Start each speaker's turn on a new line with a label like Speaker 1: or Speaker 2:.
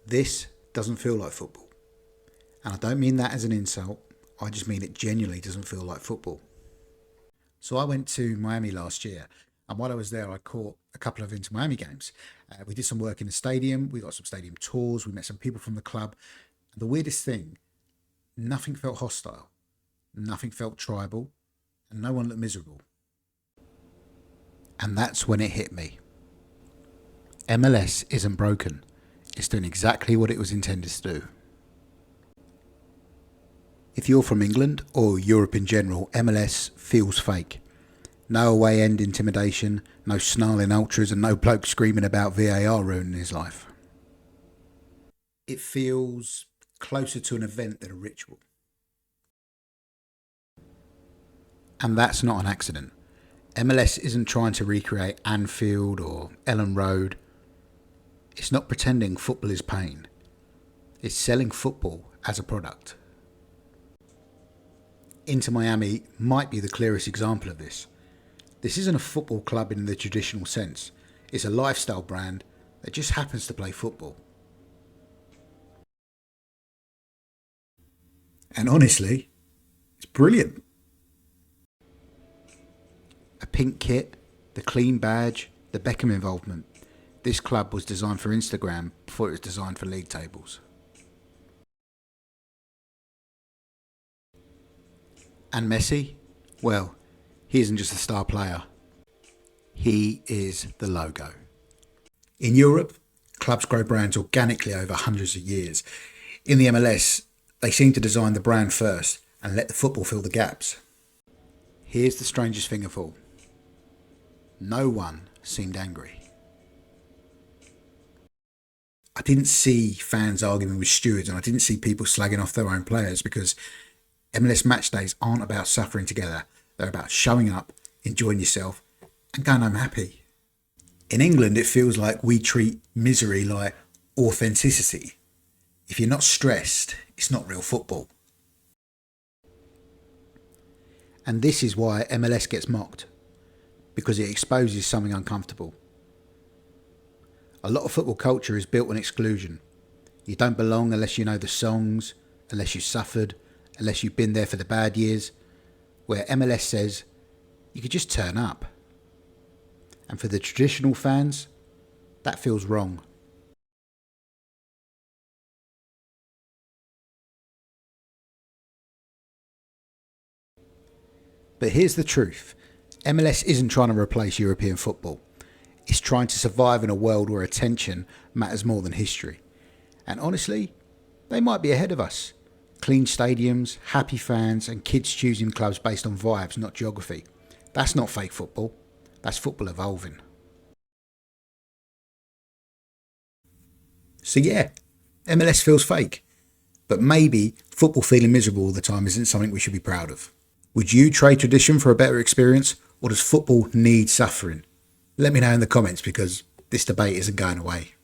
Speaker 1: This doesn't feel like football. And I don't mean that as an insult, I just mean it genuinely doesn't feel like football. So I went to Miami last year, and while I was there, I caught a couple of Inter Miami games. We did some work in the stadium, we got some stadium tours, we met some people from the club. And the weirdest thing, nothing felt hostile, nothing felt tribal, and no one looked miserable. And that's when it hit me. MLS isn't broken. It's doing exactly what it was intended to do. If you're from England or Europe in general, MLS feels fake. No away end intimidation, no snarling ultras, and no bloke screaming about VAR ruining his life. It feels closer to an event than a ritual. And that's not an accident. MLS isn't trying to recreate Anfield or Ellen Road. It's not pretending football is pain. It's selling football as a product. Inter Miami might be the clearest example of this. This isn't a football club in the traditional sense. It's a lifestyle brand that just happens to play football. And honestly, it's brilliant. A pink kit, the clean badge, the Beckham involvement. This club was designed for Instagram before it was designed for league tables. And Messi? Well, he isn't just a star player. He is the logo. In Europe, clubs grow brands organically over hundreds of years. In the MLS, they seem to design the brand first and let the football fill the gaps. Here's the strangest thing of all. No one seemed angry. I didn't see fans arguing with stewards, and I didn't see people slagging off their own players, because MLS match days aren't about suffering together. They're about showing up, enjoying yourself, and going home happy. In England, it feels like we treat misery like authenticity. If you're not stressed, it's not real football. And this is why MLS gets mocked, because it exposes something uncomfortable. A lot of football culture is built on exclusion. You don't belong unless you know the songs, unless you suffered, unless you've been there for the bad years, where MLS says you could just turn up. And for the traditional fans, that feels wrong. But here's the truth. MLS isn't trying to replace European football. It's trying to survive in a world where attention matters more than history. And honestly, they might be ahead of us. Clean stadiums, happy fans, and kids choosing clubs based on vibes, not geography. That's not fake football. That's football evolving. So yeah, MLS feels fake. But maybe football feeling miserable all the time isn't something we should be proud of. Would you trade tradition for a better experience, or does football need suffering? Let me know in the comments, because this debate isn't going away.